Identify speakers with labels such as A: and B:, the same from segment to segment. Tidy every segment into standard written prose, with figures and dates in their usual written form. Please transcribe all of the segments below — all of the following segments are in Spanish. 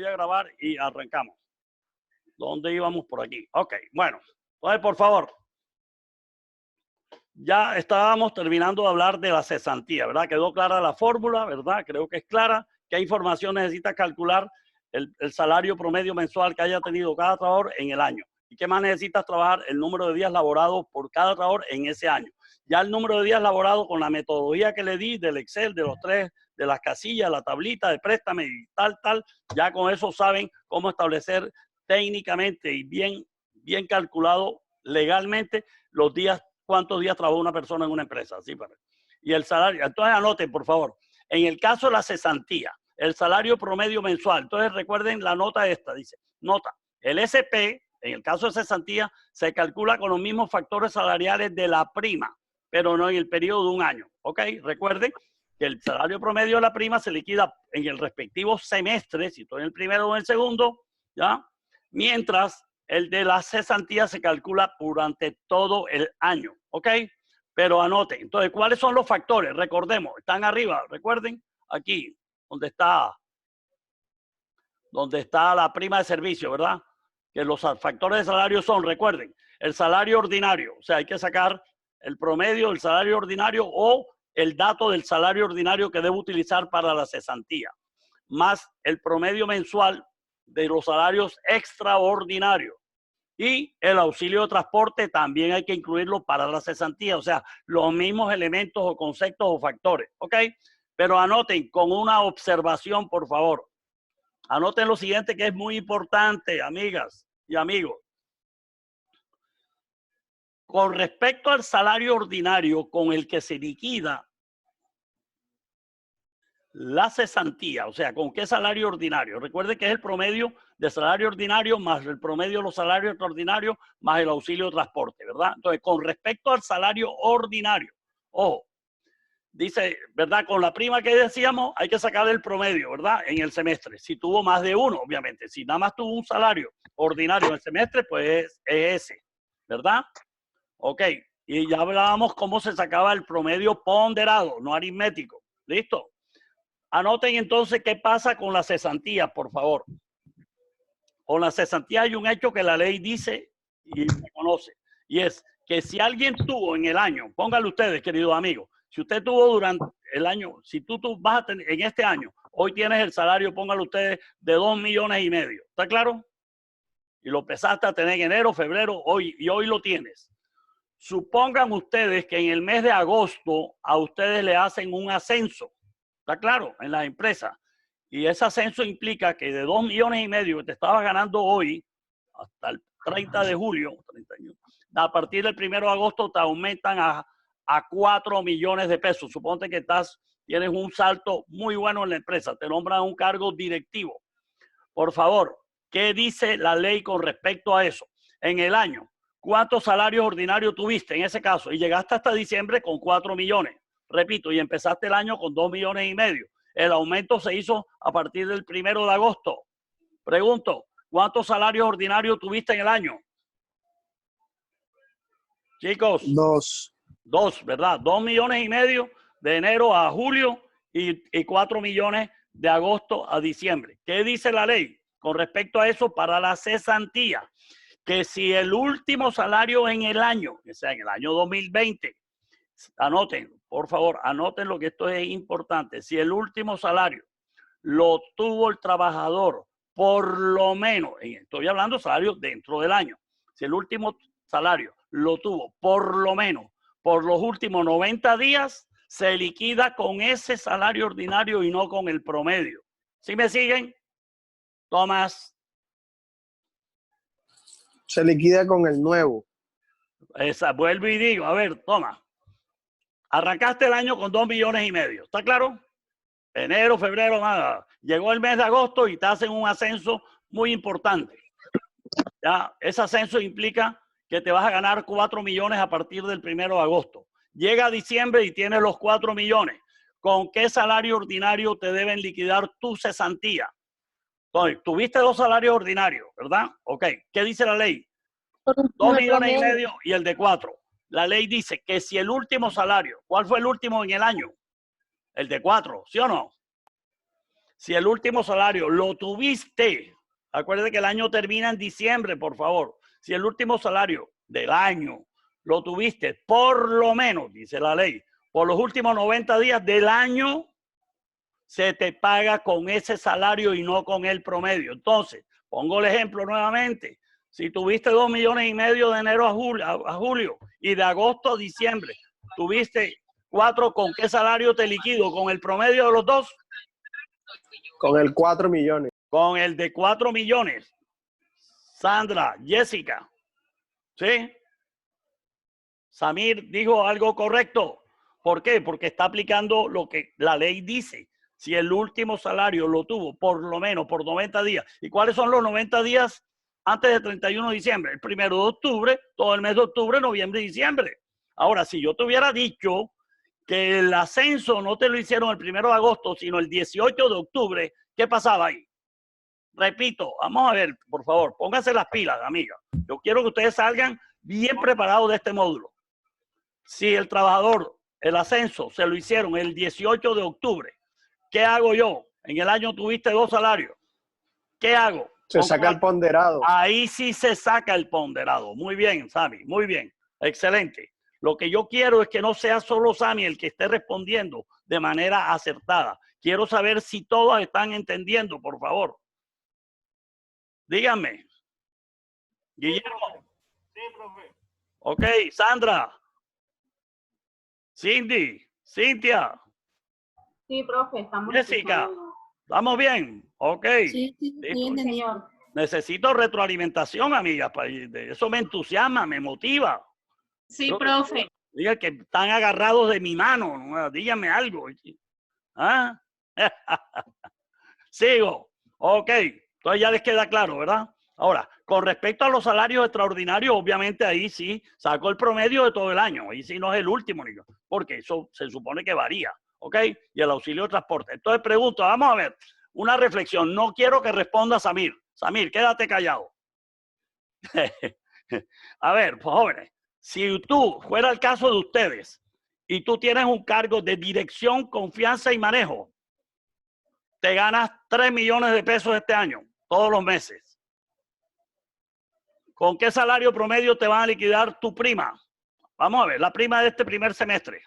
A: voy a grabar y arrancamos. ¿Dónde íbamos por aquí? Ok, bueno. Entonces, por favor. Ya estábamos terminando de hablar de la cesantía, ¿verdad? Quedó clara la fórmula, ¿verdad? Creo que es clara. ¿Qué información necesita calcular el salario promedio mensual que haya tenido cada trabajador en el año? ¿Y qué más necesitas trabajar? El número de días laborados por cada trabajador en ese año. Ya el número de días laborados con la metodología que le di del Excel, de los tres, de las casillas, la tablita de préstame y tal, ya con eso saben cómo establecer técnicamente y bien calculado legalmente los días, cuántos días trabajó una persona en una empresa. ¿Sí? Y el salario, entonces anoten, por favor, en el caso de la cesantía, el salario promedio mensual, entonces recuerden la nota esta, dice, nota, el SP, en el caso de cesantía, se calcula con los mismos factores salariales de la prima, pero no en el periodo de un año, ¿ok? Recuerden que el salario promedio de la prima se liquida en el respectivo semestre, si estoy en el primero o en el segundo, ¿ya? Mientras el de la cesantía se calcula durante todo el año, ¿ok? Pero anoten, entonces, ¿cuáles son los factores? Recordemos, están arriba, recuerden, aquí, donde está la prima de servicio, ¿verdad? Que los factores de salario son, recuerden, el salario ordinario, o sea, hay que sacar el promedio del salario ordinario o el dato del salario ordinario que debo utilizar para la cesantía, más el promedio mensual de los salarios extraordinarios. Y el auxilio de transporte también hay que incluirlo para la cesantía, o sea, los mismos elementos o conceptos o factores, ¿ok? Pero anoten con una observación, por favor. Anoten lo siguiente que es muy importante, amigas y amigos. Con respecto al salario ordinario con el que se liquida la cesantía, o sea, ¿con qué salario ordinario? Recuerde que es el promedio de salario ordinario más el promedio de los salarios extraordinarios más el auxilio de transporte, ¿verdad? Entonces, con respecto al salario ordinario, ojo, dice, ¿verdad? Con la prima que decíamos, hay que sacar el promedio, ¿verdad? En el semestre. Si tuvo más de uno, obviamente. Si nada más tuvo un salario ordinario en el semestre, pues es ese, ¿verdad? Ok. Y ya hablábamos cómo se sacaba el promedio ponderado, no aritmético. ¿Listo? Anoten entonces qué pasa con la cesantía, por favor. Con la cesantía hay un hecho que la ley dice y reconoce. Y es que si alguien tuvo en el año, pónganlo ustedes, queridos amigos, si usted tuvo durante el año, si tú vas a tener en este año, hoy tienes el salario, pónganlo ustedes, de 2,5 millones. ¿Está claro? Y lo empezaste a tener en enero, febrero, hoy lo tienes. Supongan ustedes que en el mes de agosto a ustedes le hacen un ascenso. ¿Está claro? En las empresas. Y ese ascenso implica que de 2,5 millones que te estabas ganando hoy hasta el 30 de julio, a partir del 1 de agosto te aumentan a 4 millones de pesos. Suponte que tienes un salto muy bueno en la empresa, te nombran un cargo directivo. Por favor, ¿qué dice la ley con respecto a eso? En el año, ¿cuántos salarios ordinarios tuviste en ese caso? Y llegaste hasta diciembre con 4 millones. Repito, y empezaste el año con 2,5 millones. El aumento se hizo a partir del 1 de agosto. Pregunto, ¿cuántos salarios ordinarios tuviste en el año? Chicos. Dos, ¿verdad? 2,5 millones de enero a julio y 4 millones de agosto a diciembre. ¿Qué dice la ley con respecto a eso para la cesantía? Que si el último salario en el año, que sea en el año 2020, anoten, por favor, anoten lo que esto es importante. Si el último salario lo tuvo el trabajador, por lo menos, estoy hablando de salario dentro del año, si el último salario lo tuvo por lo menos por los últimos 90 días, se liquida con ese salario ordinario y no con el promedio. ¿Sí me siguen? Tomás.
B: Se liquida con el nuevo.
A: Vuelvo y digo, a ver, toma. Arrancaste el año con 2,5 millones. ¿Está claro? Enero, febrero, nada. Llegó el mes de agosto y te hacen un ascenso muy importante. Ya, ese ascenso implica que te vas a ganar 4 millones a partir del 1 de agosto. Llega diciembre y tienes los 4 millones. ¿Con qué salario ordinario te deben liquidar tu cesantía? Entonces, tuviste 2 salarios ordinarios, ¿verdad? Ok. ¿Qué dice la ley? 2,5 millones y el de 4. La ley dice que si el último salario, ¿cuál fue el último en el año? El de 4, ¿sí o no? Si el último salario lo tuviste, acuérdate que el año termina en diciembre, por favor. Si el último salario del año lo tuviste, por lo menos, dice la ley, por los últimos 90 días del año, se te paga con ese salario y no con el promedio. Entonces, pongo el ejemplo nuevamente. Si tuviste 2,5 millones de enero a julio y de agosto a diciembre, tuviste 4, ¿con qué salario te liquido? ¿Con el promedio de los dos?
B: Con el 4 millones.
A: Con el de 4 millones. Sandra, Jessica. ¿Sí? Samir dijo algo correcto. ¿Por qué? Porque está aplicando lo que la ley dice. Si el último salario lo tuvo por lo menos por 90 días. ¿Y cuáles son los 90 días antes del 31 de diciembre? El 1 de octubre, todo el mes de octubre, noviembre y diciembre. Ahora, si yo te hubiera dicho que el ascenso no te lo hicieron el 1 de agosto, sino el 18 de octubre, ¿qué pasaba ahí? Repito, vamos a ver, por favor, pónganse las pilas, amiga. Yo quiero que ustedes salgan bien preparados de este módulo. Si el trabajador, el ascenso, se lo hicieron el 18 de octubre, ¿qué hago yo? En el año tuviste 2 salarios. ¿Qué hago?
B: Se saca el ponderado.
A: Ahí sí se saca el ponderado. Muy bien, Sammy, muy bien. Excelente. Lo que yo quiero es que no sea solo Sammy el que esté respondiendo de manera acertada. Quiero saber si todos están entendiendo, por favor. Díganme. Guillermo.
C: Sí, profe.
A: Ok, Sandra. Cindy. Cintia.
D: Sí, profe, estamos.
A: Jessica. ¿Estamos bien? Ok.
D: Sí, señor.
A: Necesito retroalimentación, amiga. Eso me entusiasma, me motiva.
D: Sí, profe.
A: Diga que están agarrados de mi mano. ¿No? Díganme algo. ¿Ah? Sigo. Ok. Entonces ya les queda claro, ¿verdad? Ahora, con respecto a los salarios extraordinarios, obviamente ahí sí sacó el promedio de todo el año. Ahí sí no es el último, porque eso se supone que varía. ¿Ok? Y el auxilio de transporte. Entonces pregunto, vamos a ver, una reflexión. No quiero que responda Samir. Samir, quédate callado. A ver, pues jóvenes, si tú, fuera el caso de ustedes, y tú tienes un cargo de dirección, confianza y manejo, te ganas 3 millones de pesos este año, todos los meses. ¿Con qué salario promedio te van a liquidar tu prima? Vamos a ver, la prima de este primer semestre.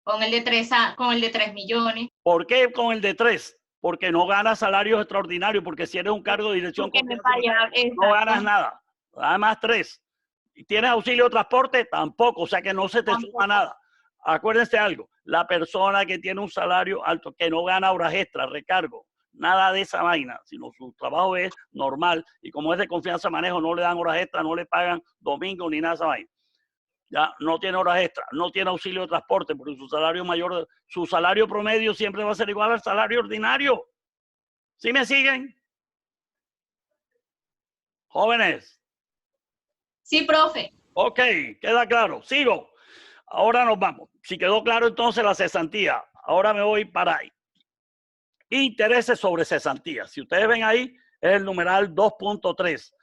D: Con el de 3 millones.
A: ¿Por qué con el de 3? Porque no ganas salarios extraordinarios, porque si eres un cargo de dirección, no ganas nada. Además 3. ¿Y tienes auxilio de transporte? Tampoco, o sea que no se te suma nada. Acuérdense algo, la persona que tiene un salario alto, que no gana horas extras, recargo, nada de esa vaina, sino su trabajo es normal y como es de confianza manejo, no le dan horas extras, no le pagan domingo ni nada de esa vaina. Ya no tiene horas extras, no tiene auxilio de transporte, porque su salario mayor, su salario promedio siempre va a ser igual al salario ordinario. ¿Sí me siguen? Jóvenes.
D: Sí, profe.
A: Ok, queda claro. Sigo. Ahora nos vamos. Si quedó claro entonces la cesantía, ahora me voy para ahí. Intereses sobre cesantía. Si ustedes ven ahí, es el numeral 2.3.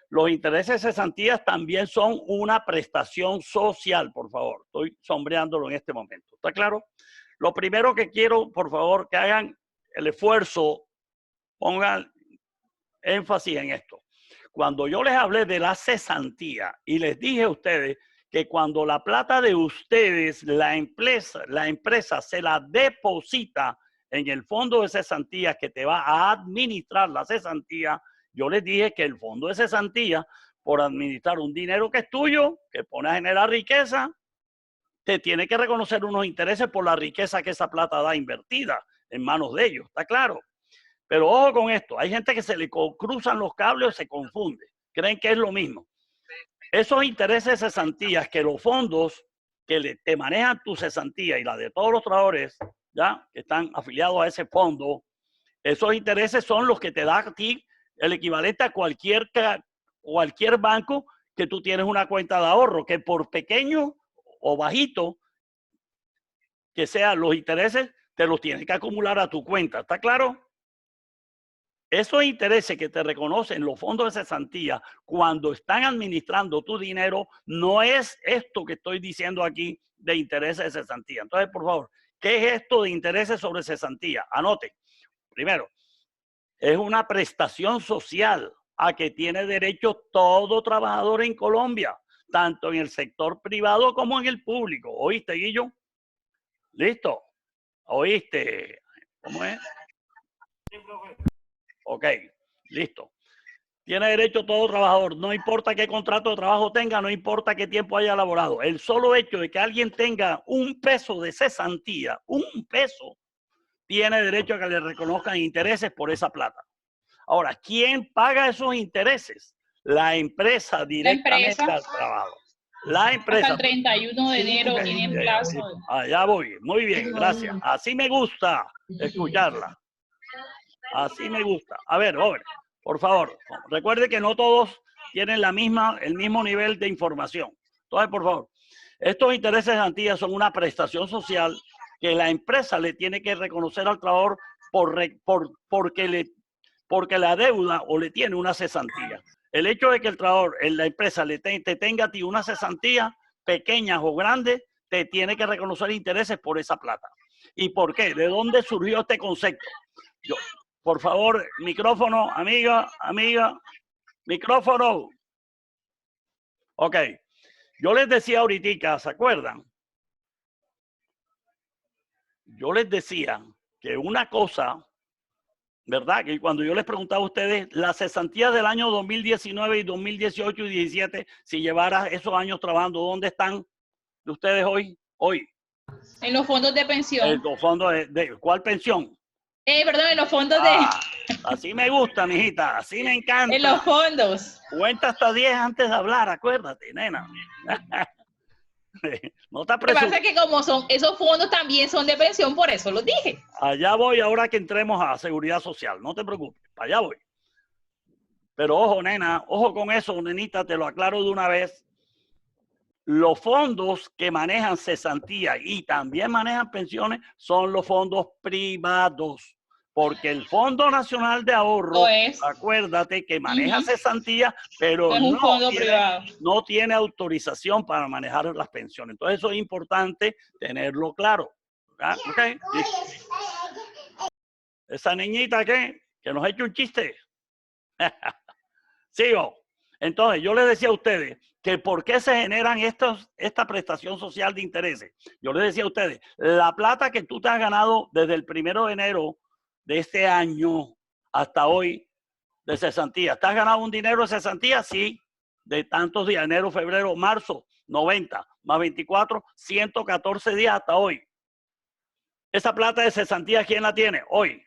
A: Los intereses de cesantías también son una prestación social, por favor. Estoy sombreándolo en este momento. ¿Está claro? Lo primero que quiero, por favor, que hagan el esfuerzo, pongan énfasis en esto. Cuando yo les hablé de la cesantía y les dije a ustedes que cuando la plata de ustedes, la empresa se la deposita en el fondo de cesantía que te va a administrar la cesantía, yo les dije que el fondo de cesantía, por administrar un dinero que es tuyo, que pone a generar riqueza, te tiene que reconocer unos intereses por la riqueza que esa plata da invertida en manos de ellos, ¿está claro? Pero ojo con esto, hay gente que se le cruzan los cables o se confunde, creen que es lo mismo. Esos intereses de cesantías que los fondos que te manejan tu cesantía y la de todos los trabajadores, ya, que están afiliados a ese fondo, esos intereses son los que te da a ti el equivalente a cualquier banco que tú tienes una cuenta de ahorro, que por pequeño o bajito que sean los intereses, te los tienes que acumular a tu cuenta. ¿Está claro? Esos intereses que te reconocen los fondos de cesantía cuando están administrando tu dinero no es esto que estoy diciendo aquí de intereses de cesantía. Entonces, por favor, ¿Qué es esto de intereses sobre cesantía? Anoten. Primero, es una prestación social a que tiene derecho todo trabajador en Colombia, tanto en el sector privado como en el público. ¿Oíste, Guillo? ¿Listo? ¿Oíste? ¿Cómo es? Ok, listo. Tiene derecho todo trabajador, no importa qué contrato de trabajo tenga, no importa qué tiempo haya elaborado. El solo hecho de que alguien tenga un peso de cesantía, un peso, tiene derecho a que le reconozcan intereses por esa plata. Ahora, ¿quién paga esos intereses? La empresa directamente al trabajo. La empresa.
C: Hasta el 31 de enero tienen plazo.
A: Allá voy. Muy bien, gracias. Así me gusta escucharla. Así me gusta. A ver, joven, por favor, recuerde que no todos tienen el mismo nivel de información. Entonces, por favor, estos intereses de cesantía son una prestación social que la empresa le tiene que reconocer al trabajador porque la deuda o le tiene una cesantía. El hecho de que el trabajador, la empresa te tenga a ti una cesantía, pequeñas o grandes, te tiene que reconocer intereses por esa plata. ¿Y por qué? ¿De dónde surgió este concepto? Por favor, micrófono, amiga, micrófono. Ok, yo les decía ahorita, ¿se acuerdan? Yo les decía que una cosa, ¿verdad? Que cuando yo les preguntaba a ustedes las cesantías del año 2019 y 2018 y 17, si llevara esos años trabajando, ¿dónde están de ustedes hoy? Hoy.
C: En los fondos de pensión.
A: En los fondos ¿cuál pensión?
C: Perdón, en los fondos de...
A: Así me gusta, mijita, así me encanta.
C: En los fondos.
A: Cuenta hasta 10 antes de hablar, acuérdate, nena. No te apresures.
C: Lo que pasa es que como esos fondos también son de pensión, por eso los dije.
A: Allá voy ahora que entremos a seguridad social, no te preocupes, para allá voy. Pero ojo, nena, ojo con eso, nenita, te lo aclaro de una vez. Los fondos que manejan cesantía y también manejan pensiones son los fondos privados. Porque el Fondo Nacional de Ahorro, acuérdate que maneja cesantía, pero no tiene autorización para manejar las pensiones. Entonces eso es importante tenerlo claro. ¿Okay? Esa niñita que nos ha hecho un chiste. Sigo. Entonces yo les decía a ustedes que por qué se generan esta prestación social de intereses. Yo les decía a ustedes, la plata que tú te has ganado desde el 1 de enero de este año hasta hoy de cesantía. ¿Te has ganado un dinero de cesantía? Sí, de tantos días, enero, febrero, marzo, 90, más 24, 114 días hasta hoy. Esa plata de cesantía, ¿quién la tiene? Hoy.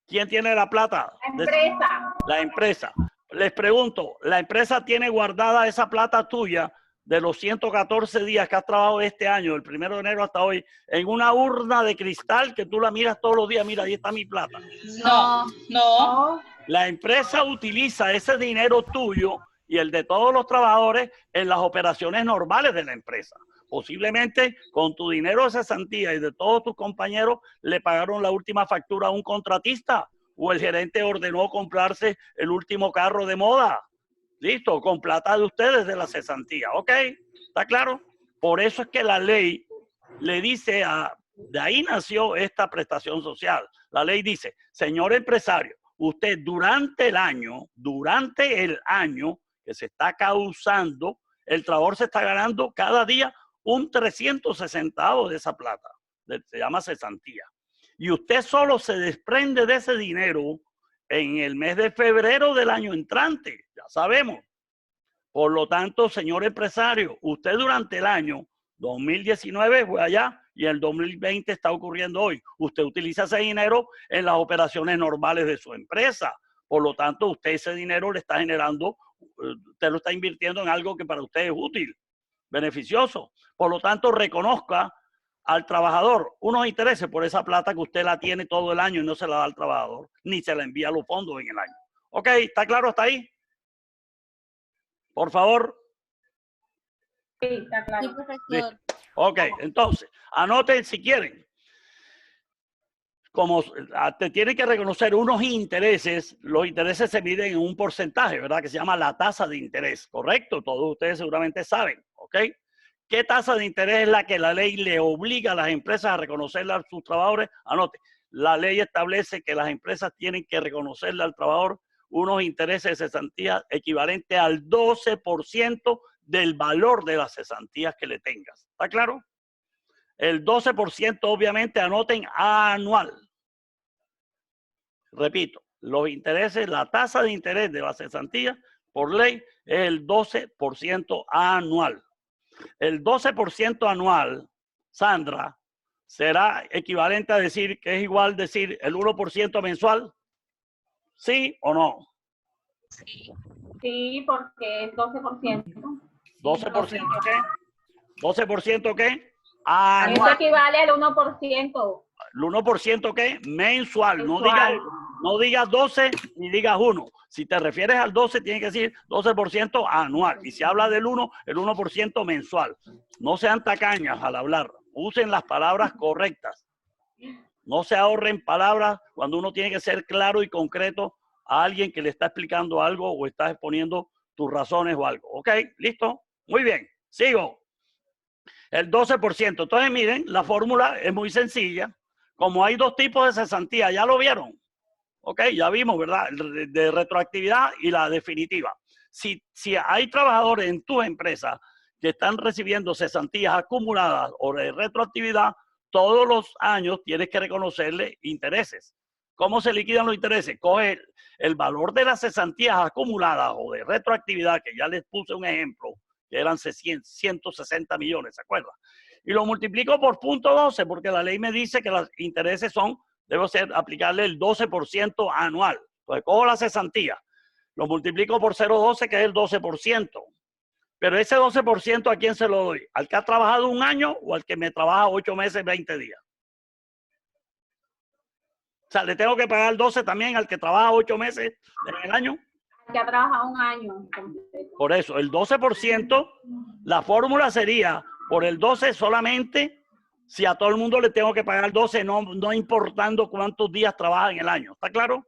A: ¿Quién tiene la plata?
D: La empresa.
A: La empresa. Les pregunto, ¿la empresa tiene guardada esa plata tuya de los 114 días que has trabajado este año, del 1 de enero hasta hoy, en una urna de cristal que tú la miras todos los días? Mira, ahí está mi plata.
C: No.
A: La empresa utiliza ese dinero tuyo y el de todos los trabajadores en las operaciones normales de la empresa. Posiblemente con tu dinero de cesantía y de todos tus compañeros le pagaron la última factura a un contratista o el gerente ordenó comprarse el último carro de moda. Listo, con plata de ustedes de la cesantía, ¿ok? ¿Está claro? Por eso es que la ley le dice de ahí nació esta prestación social. La ley dice, señor empresario, usted durante el año que se está causando, el trabajador se está ganando cada día un 360 de esa plata. Se llama cesantía. Y usted solo se desprende de ese dinero en el mes de febrero del año entrante, ya sabemos. Por lo tanto, señor empresario, usted durante el año 2019 fue allá y el 2020 está ocurriendo hoy. Usted utiliza ese dinero en las operaciones normales de su empresa. Por lo tanto, usted ese dinero le está generando, usted lo está invirtiendo en algo que para usted es útil, beneficioso. Por lo tanto, reconozca al trabajador unos intereses por esa plata que usted la tiene todo el año y no se la da al trabajador, ni se la envía a los fondos en el año. ¿Ok? ¿Está claro hasta ahí? Por favor.
D: Sí, está claro. Sí, profesor.
A: Ok, entonces, anoten si quieren. Como te tienen que reconocer unos intereses, los intereses se miden en un porcentaje, ¿verdad? Que se llama la tasa de interés, ¿correcto? Todos ustedes seguramente saben, ¿ok? ¿Qué tasa de interés es la que la ley le obliga a las empresas a reconocerle a sus trabajadores? Anote, la ley establece que las empresas tienen que reconocerle al trabajador unos intereses de cesantía equivalentes al 12% del valor de las cesantías que le tengas. ¿Está claro? El 12% obviamente anoten anual. Repito, los intereses, la tasa de interés de la cesantía por ley es el 12% anual. El 12% anual, Sandra, será equivalente a decir que es igual decir el 1% mensual. ¿Sí o no?
D: Sí, porque es 12%.
A: ¿12% qué? ¿12% qué?
D: Eso
A: Anual.
D: equivale al 1%.
A: ¿El 1% qué? Mensual.
D: Mensual.
A: No digas 12 ni digas 1. Si te refieres al 12, tiene que decir 12% anual. Y si habla del 1, el 1% mensual. No sean tacañas al hablar. Usen las palabras correctas. No se ahorren palabras cuando uno tiene que ser claro y concreto a alguien que le está explicando algo o está exponiendo tus razones o algo. ¿Ok? ¿Listo? Muy bien. Sigo. El 12%. Entonces, miren, la fórmula es muy sencilla. Como hay dos tipos de cesantía, ya lo vieron. Ok, ya vimos, ¿verdad? De retroactividad y la definitiva. Si hay trabajadores en tu empresa que están recibiendo cesantías acumuladas o de retroactividad, todos los años tienes que reconocerle intereses. ¿Cómo se liquidan los intereses? Coge el valor de las cesantías acumuladas o de retroactividad, que ya les puse un ejemplo, que eran 160 millones, ¿se acuerdan? Y lo multiplico por 0.12, porque la ley me dice que los intereses debo aplicarle el 12% anual. Entonces, cojo la cesantía, lo multiplico por 0.12, que es el 12%. Pero ese 12%, ¿a quién se lo doy? ¿Al que ha trabajado un año o al que me trabaja 8 meses, 20 días? O sea, le tengo que pagar el 12 también al que trabaja 8 meses en el año.
D: Que ha trabajado un año.
A: Por eso, el 12%, la fórmula sería por el 12 solamente si a todo el mundo le tengo que pagar el 12, no importando cuántos días trabaja en el año. ¿Está claro?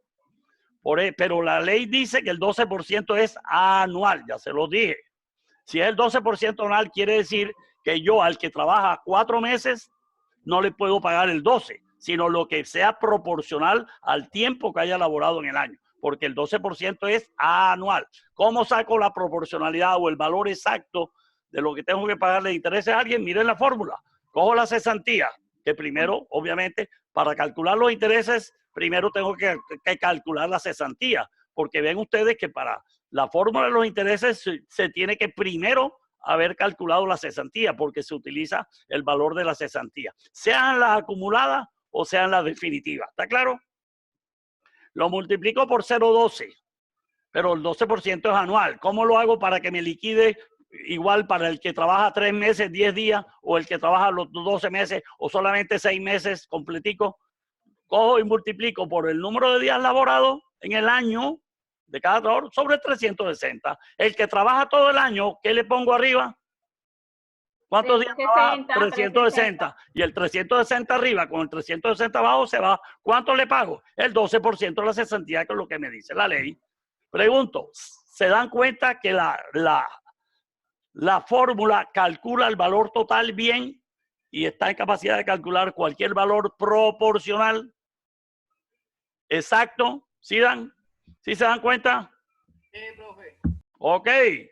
A: Pero la ley dice que el 12% es anual, ya se lo dije. Si es el 12% anual, quiere decir que yo al que trabaja 4 meses no le puedo pagar el 12, sino lo que sea proporcional al tiempo que haya laborado en el año, porque el 12% es anual. ¿Cómo saco la proporcionalidad o el valor exacto de lo que tengo que pagarle de intereses a alguien? Miren la fórmula. Cojo la cesantía, que primero, obviamente, para calcular los intereses, primero tengo que calcular la cesantía, porque ven ustedes que para la fórmula de los intereses se tiene que primero haber calculado la cesantía, porque se utiliza el valor de la cesantía, sean las acumuladas o sean las definitivas. ¿Está claro? Lo multiplico por 0.12, pero el 12% es anual. ¿Cómo lo hago para que me liquide igual para el que trabaja 3 meses, 10 días, o el que trabaja los 12 meses, o solamente 6 meses completico? Cojo y multiplico por el número de días laborados en el año de cada trabajador sobre 360. El que trabaja todo el año, ¿qué le pongo arriba? ¿Cuántos días trabaja? 360. Y el 360 arriba con el 360 abajo se va. ¿Cuánto le pago? El 12% de la cesantía, que es lo que me dice la ley. Pregunto, ¿se dan cuenta que la fórmula calcula el valor total bien y está en capacidad de calcular cualquier valor proporcional? Exacto. ¿Sí se dan cuenta?
E: Sí, profe.
A: Ok,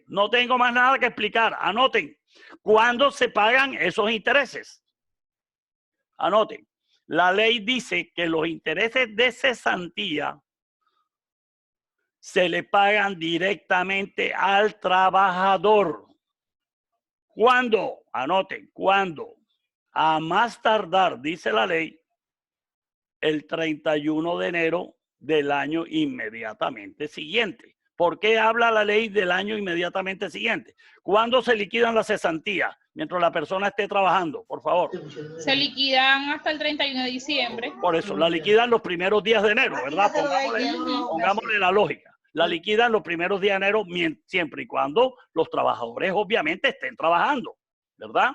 A: no tengo más nada que explicar. Anoten. ¿Cuándo se pagan esos intereses? Anoten. La ley dice que los intereses de cesantía se le pagan directamente al trabajador. ¿Cuándo? Anoten, ¿cuándo? A más tardar, dice la ley, el 31 de enero del año inmediatamente siguiente. ¿Por qué habla la ley del año inmediatamente siguiente? ¿Cuándo se liquidan las cesantías mientras la persona esté trabajando? Por favor.
C: Se liquidan hasta el 31 de diciembre.
A: Por eso, la liquidan los primeros días de enero, ¿verdad? Pongámosle la lógica. La liquidan los primeros días de enero siempre y cuando los trabajadores obviamente estén trabajando, ¿verdad?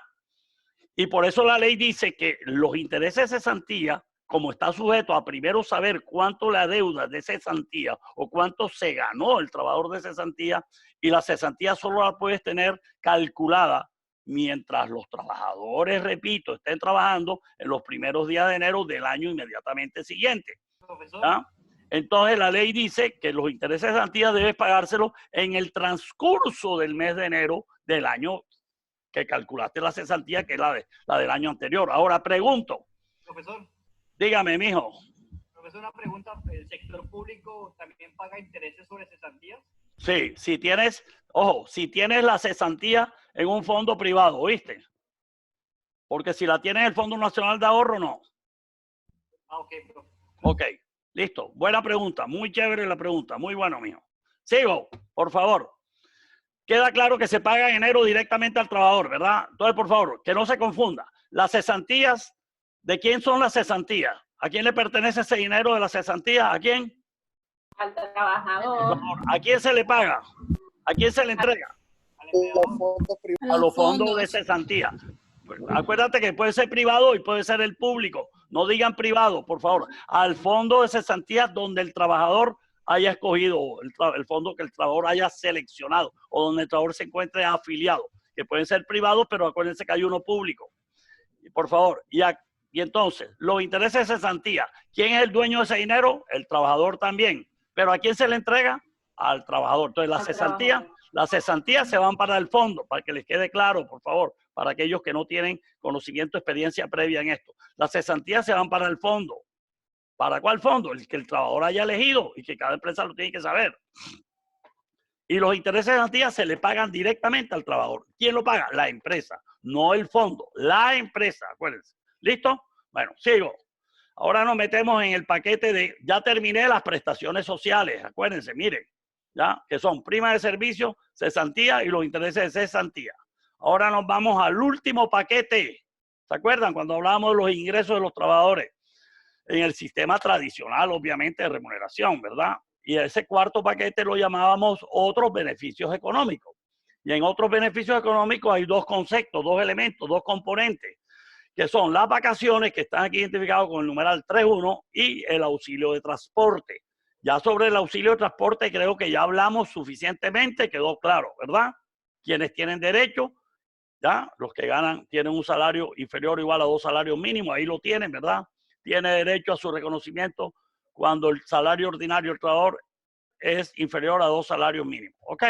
A: Y por eso la ley dice que los intereses de cesantía, como está sujeto a primero saber cuánto la deuda de cesantía o cuánto se ganó el trabajador de cesantía, y la cesantía solo la puedes tener calculada mientras los trabajadores, repito, estén trabajando en los primeros días de enero del año inmediatamente siguiente. ¿Ya? Entonces la ley dice que los intereses de cesantía debes pagárselos en el transcurso del mes de enero del año que calculaste la cesantía, que es la del año anterior. Ahora pregunto.
E: Profesor.
A: Dígame, mijo.
E: Profesor, una pregunta. ¿El sector público también paga intereses sobre cesantías?
A: Sí, si tienes, ojo, si tienes la cesantía en un fondo privado, ¿oíste? Porque si la tienes en el Fondo Nacional de Ahorro, no.
E: Ah, ok, profe.
A: Ok, listo. Buena pregunta. Muy chévere la pregunta. Muy bueno, mijo. Sigo, por favor. Queda claro que se paga en enero directamente al trabajador, ¿verdad? Entonces, por favor, que no se confunda. Las cesantías, ¿de quién son las cesantías? ¿A quién le pertenece ese dinero de las cesantías? ¿A quién?
D: Al trabajador.
A: ¿A quién se le paga? ¿A quién se le entrega? A los fondos de cesantía. Acuérdate que puede ser privado y puede ser el público. No digan privado, por favor. Al fondo de cesantía donde el trabajador haya escogido, el fondo que el trabajador haya seleccionado o donde el trabajador se encuentre afiliado, que pueden ser privados, pero acuérdense que hay uno público. Y por favor, y entonces, los intereses de cesantía, ¿quién es el dueño de ese dinero? El trabajador también. ¿Pero a quién se le entrega? Al trabajador. Entonces, las cesantías se van para el fondo, para que les quede claro, por favor, para aquellos que no tienen conocimiento, experiencia previa en esto. Las cesantías se van para el fondo. ¿Para cuál fondo? El que el trabajador haya elegido y que cada empresa lo tiene que saber. Y los intereses de cesantías se le pagan directamente al trabajador. ¿Quién lo paga? La empresa, no el fondo, la empresa, acuérdense. ¿Listo? Bueno, sigo. Ahora nos metemos en el paquete de, ya terminé las prestaciones sociales, acuérdense, miren, ya, que son prima de servicio, cesantía y los intereses de cesantía. Ahora nos vamos al último paquete. ¿Se acuerdan cuando hablábamos de los ingresos de los trabajadores? En el sistema tradicional, obviamente, de remuneración, ¿verdad? Y ese cuarto paquete lo llamábamos otros beneficios económicos. Y en otros beneficios económicos hay dos conceptos, dos elementos, dos componentes, que son las vacaciones, que están aquí identificados con el numeral 3.1, y el auxilio de transporte. Ya sobre el auxilio de transporte creo que ya hablamos suficientemente, quedó claro, ¿verdad? Quienes tienen derecho, ya, los que ganan, tienen un salario inferior o igual a 2 salarios mínimos, ahí lo tienen, ¿verdad? Tiene derecho a su reconocimiento cuando el salario ordinario del trabajador es inferior a 2 salarios mínimos, ¿ok?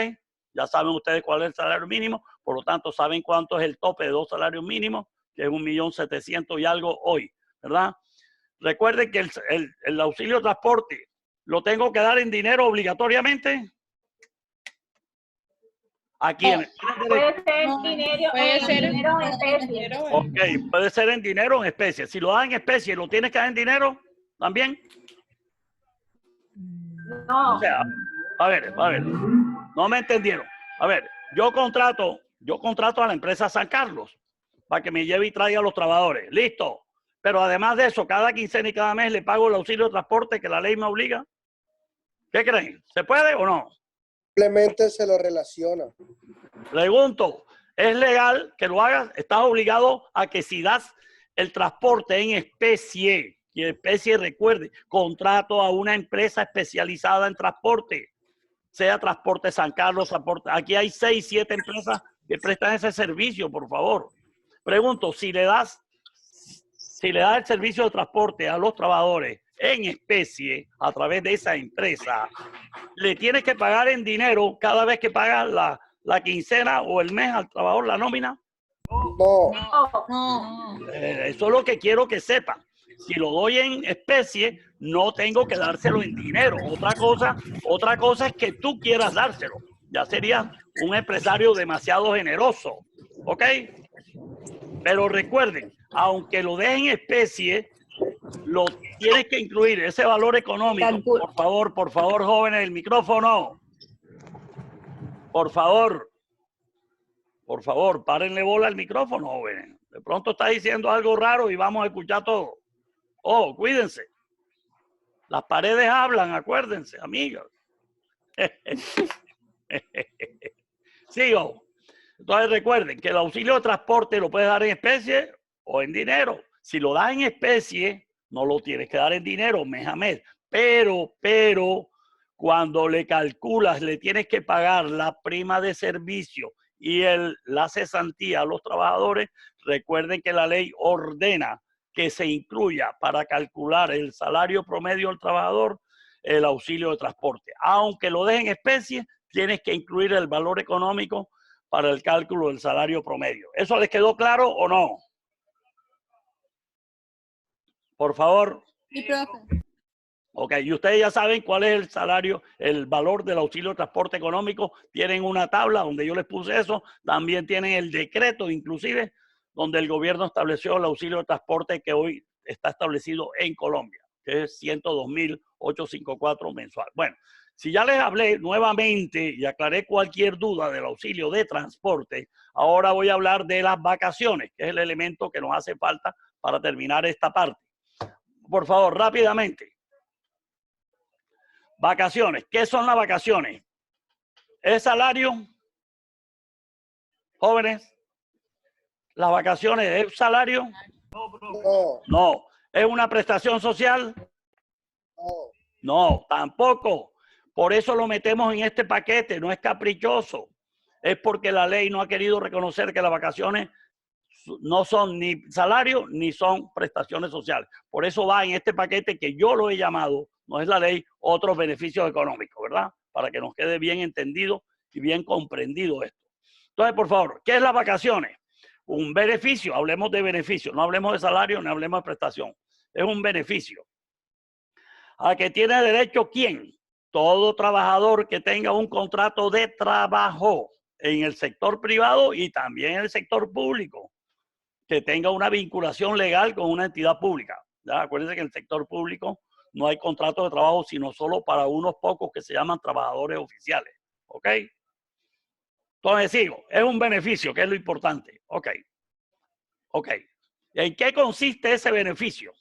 A: Ya saben ustedes cuál es el salario mínimo, por lo tanto saben cuánto es el tope de 2 salarios mínimos, que es 1.700.000 y algo hoy, ¿verdad? Recuerden que el auxilio de transporte lo tengo que dar en dinero obligatoriamente. ¿A quién?
D: Puede ser dinero, dinero en especie.
A: Ok, puede ser en dinero o en especie. Si lo dan en especie, ¿lo tienes que dar en dinero también?
D: No.
A: O sea, a ver, no me entendieron. A ver, yo contrato a la empresa San Carlos para que me lleve y traiga a los trabajadores. Listo. Pero además de eso, cada quincena y cada mes le pago el auxilio de transporte que la ley me obliga. ¿Qué creen? ¿Se puede o no?
B: Simplemente se lo relaciona.
A: Pregunto, ¿es legal que lo hagas? Estás obligado a que si das el transporte en especie, y especie recuerde, contrato a una empresa especializada en transporte, sea Transporte San Carlos, transporte. Aquí hay 6, 7 empresas que prestan ese servicio, por favor. Pregunto, si le das el servicio de transporte a los trabajadores en especie a través de esa empresa, le tienes que pagar en dinero cada vez que pagas la quincena o el mes al trabajador, la nómina.
B: No.
A: Eso es lo que quiero que sepan. Si lo doy en especie, no tengo que dárselo en dinero. Otra cosa es que tú quieras dárselo. Ya sería un empresario demasiado generoso. ¿Ok? Pero recuerden, aunque lo dejen en especie, lo tienes que incluir ese valor económico. Por favor, jóvenes, el micrófono. Por favor, párenle bola al micrófono, jóvenes. De pronto está diciendo algo raro y vamos a escuchar todo. Oh, cuídense. Las paredes hablan, acuérdense, amigos. Sigo. Entonces recuerden que el auxilio de transporte lo puedes dar en especie o en dinero. Si lo das en especie, no lo tienes que dar en dinero mes a mes. Pero, cuando le calculas, le tienes que pagar la prima de servicio y la cesantía a los trabajadores, recuerden que la ley ordena que se incluya para calcular el salario promedio del trabajador el auxilio de transporte. Aunque lo dejen en especie, tienes que incluir el valor económico para el cálculo del salario promedio. ¿Eso les quedó claro o no? Por favor.
D: Sí, profe.
A: Ok, y ustedes ya saben cuál es el salario, el valor del auxilio de transporte económico. Tienen una tabla donde yo les puse eso. También tienen el decreto, inclusive, donde el gobierno estableció el auxilio de transporte que hoy está establecido en Colombia, que es 102.854 mensual. Bueno, si ya les hablé nuevamente y aclaré cualquier duda del auxilio de transporte, ahora voy a hablar de las vacaciones, que es el elemento que nos hace falta para terminar esta parte. Por favor, rápidamente. Vacaciones. ¿Qué son las vacaciones? ¿Es salario? Jóvenes. ¿Las vacaciones es salario?
B: No,
A: No. ¿Es una prestación social?
B: no.
A: No, tampoco. Por eso lo metemos en este paquete. No es caprichoso. Es porque la ley no ha querido reconocer que las vacaciones no son ni salario ni son prestaciones sociales. Por eso va en este paquete que yo lo he llamado, no es la ley, otros beneficios económicos, ¿verdad? Para que nos quede bien entendido y bien comprendido esto. Entonces, por favor, ¿qué es las vacaciones? Un beneficio, hablemos de beneficio, no hablemos de salario, no hablemos de prestación. Es un beneficio. ¿A que tiene derecho quién? Todo trabajador que tenga un contrato de trabajo en el sector privado y también en el sector público, que tenga una vinculación legal con una entidad pública. ¿Ya? Acuérdense que en el sector público no hay contrato de trabajo, sino solo para unos pocos que se llaman trabajadores oficiales. ¿Ok? Entonces sigo, es un beneficio, que es lo importante. Ok. Ok. ¿En qué consiste ese beneficio?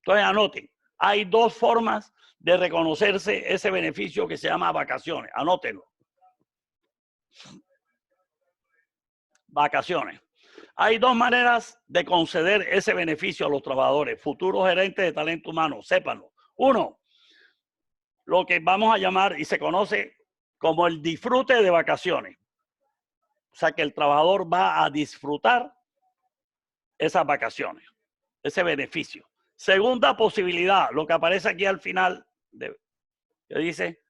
A: Entonces anoten, hay dos formas de reconocerse ese beneficio que se llama vacaciones. Anótenlo. Vacaciones. Hay dos maneras de conceder ese beneficio a los trabajadores, futuros gerentes de talento humano, sépanlo. Uno, lo que vamos a llamar y se conoce como el disfrute de vacaciones. O sea que el trabajador va a disfrutar esas vacaciones, ese beneficio. Segunda posibilidad, lo que aparece aquí al final, que dice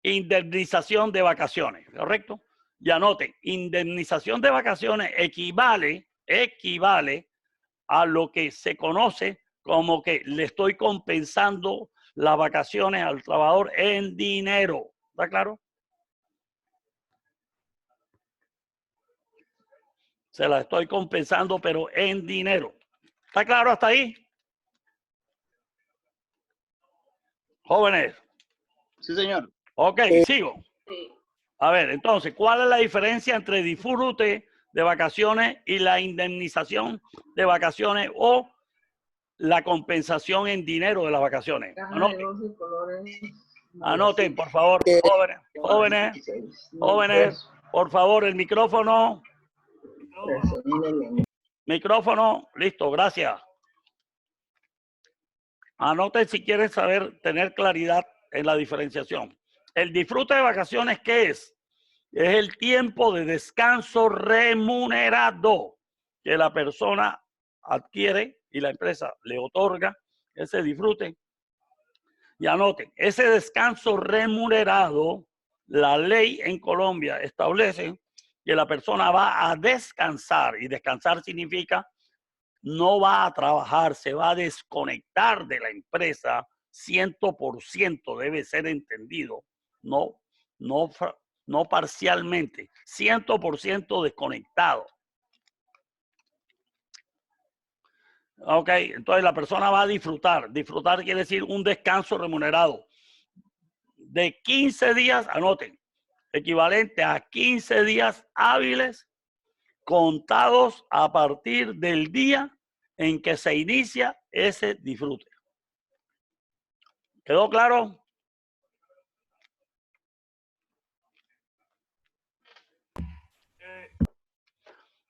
A: indemnización de vacaciones, ¿correcto? Y anoten, indemnización de vacaciones equivale a lo que se conoce como que le estoy compensando las vacaciones al trabajador en dinero. ¿Está claro? Se la estoy compensando, pero en dinero. ¿Está claro hasta ahí? Jóvenes.
F: Sí, señor.
A: Ok, sigo. A ver, entonces, ¿cuál es la diferencia entre disfrute de vacaciones y la indemnización de vacaciones o la compensación en dinero de las vacaciones? Anoten, por favor, jóvenes, por favor, el micrófono. Micrófono, listo, gracias. Anoten si quieren saber, tener claridad en la diferenciación. El disfrute de vacaciones, ¿qué es? Es el tiempo de descanso remunerado que la persona adquiere y la empresa le otorga ese disfrute. Y anoten, ese descanso remunerado, la ley en Colombia establece que la persona va a descansar, y descansar significa no va a trabajar, se va a desconectar de la empresa 100%, debe ser entendido, no parcialmente, 100% desconectado. Ok, entonces la persona va a disfrutar. Disfrutar quiere decir un descanso remunerado de 15 días, anoten, equivalente a 15 días hábiles contados a partir del día en que se inicia ese disfrute. ¿Quedó claro?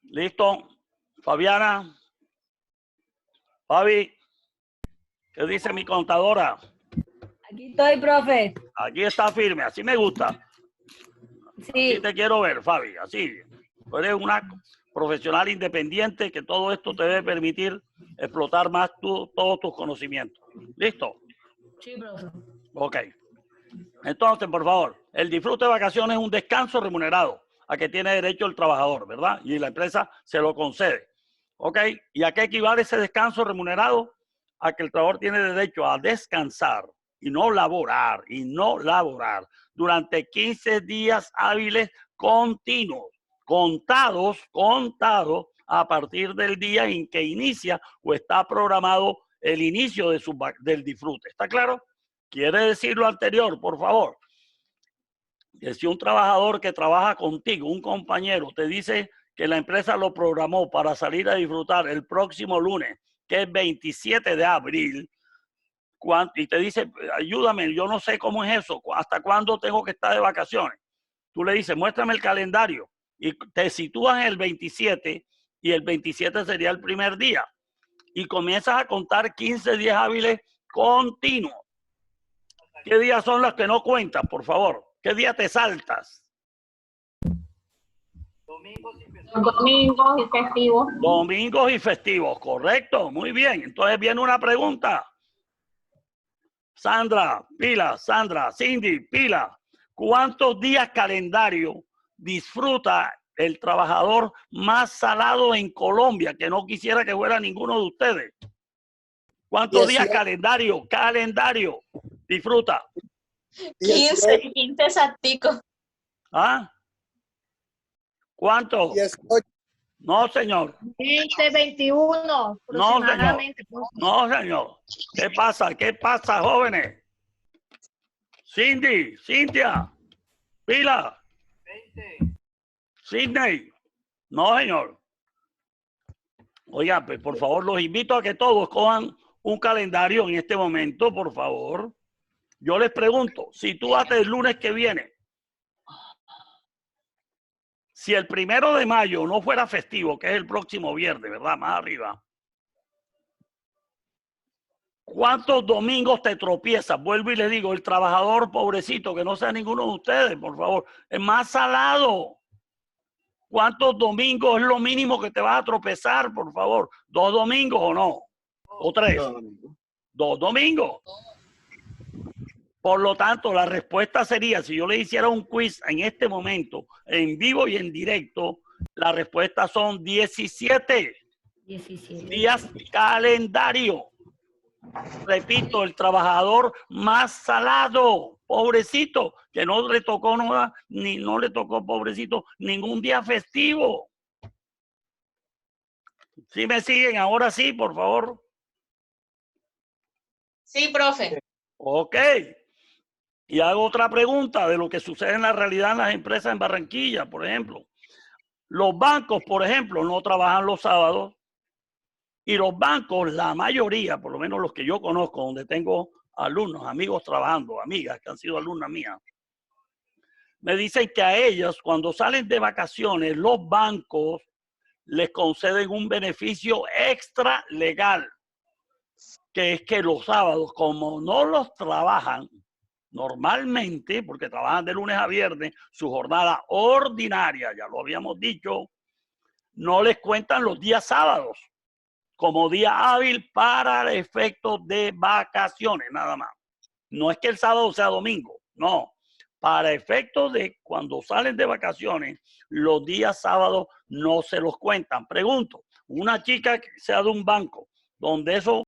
A: ¿Listo? Fabiana. Fabi. ¿Qué dice mi contadora?
G: Aquí estoy, profe.
A: Aquí está firme, así me gusta.
G: Sí.
A: Así te quiero ver, Fabi, así. Tú eres una profesional independiente que todo esto te debe permitir explotar más todos tus conocimientos. ¿Listo?
G: Sí, profe.
A: Ok. Entonces, por favor, el disfrute de vacaciones es un descanso remunerado a que tiene derecho el trabajador, ¿verdad? Y la empresa se lo concede. ¿Ok? ¿Y a qué equivale ese descanso remunerado? A que el trabajador tiene derecho a descansar y no laborar, durante 15 días hábiles continuos, contados a partir del día en que inicia o está programado el inicio del disfrute. ¿Está claro? ¿Quiere decir lo anterior, por favor? Que si un trabajador que trabaja contigo, un compañero, te dice que la empresa lo programó para salir a disfrutar el próximo lunes, que es 27 de abril, y te dice, ayúdame, yo no sé cómo es eso, hasta cuándo tengo que estar de vacaciones. Tú le dices, muéstrame el calendario y te sitúas en el 27 y el 27 sería el primer día y comienzas a contar 15 días hábiles continuos. ¿Qué días son los que no cuentas, por favor? ¿Qué día te saltas?
E: Domingos y festivos.
D: Domingos y festivos.
A: Domingos y festivos, correcto, muy bien. Entonces viene una pregunta. Sandra, pila, Sandra, Cindy, pila. ¿Cuántos días calendario disfruta el trabajador más salado en Colombia? Que no quisiera que fuera ninguno de ustedes. ¿Cuántos días calendario disfruta?
D: 15 exacticos.
A: ¿Ah? ¿Cuántos?
B: 18.
A: No, señor.
D: 20, 21 aproximadamente.
A: No, señor. ¿Qué pasa? ¿Qué pasa, jóvenes? Cindy, Cintia, Pila,
E: 20.
A: Sidney. No, señor. Oiga, pues por favor, los invito a que todos cojan un calendario en este momento, por favor. Yo les pregunto, si tú haces el lunes que viene, si el 1 de mayo no fuera festivo, que es el próximo viernes, ¿verdad? Más arriba. ¿Cuántos domingos te tropiezas? Vuelvo y le digo, el trabajador pobrecito, que no sea ninguno de ustedes, por favor, es más salado. ¿Cuántos domingos es lo mínimo que te vas a tropezar, por favor? ¿2 domingos o no? ¿O 3? 2 domingos. Por lo tanto, la respuesta sería, si yo le hiciera un quiz en este momento, en vivo y en directo, la respuesta son 17 días calendario. Repito, el trabajador más salado, pobrecito, que no le tocó nada, ni no le tocó, pobrecito, ningún día festivo. ¿Sí me siguen? Ahora sí, por favor.
C: Sí, profe.
A: Ok. Y hago otra pregunta de lo que sucede en la realidad en las empresas en Barranquilla, por ejemplo. Los bancos, por ejemplo, no trabajan los sábados. Y los bancos, la mayoría, por lo menos los que yo conozco, donde tengo alumnos, amigos trabajando, amigas que han sido alumnas mías, me dicen que a ellos, cuando salen de vacaciones, los bancos les conceden un beneficio extra legal, que es que los sábados, como no los trabajan normalmente, porque trabajan de lunes a viernes, su jornada ordinaria, ya lo habíamos dicho, no les cuentan los días sábados como día hábil para efectos de vacaciones, nada más. No es que el sábado sea domingo, no. Para efectos de cuando salen de vacaciones, los días sábados no se los cuentan. Pregunto, una chica que sea de un banco, donde eso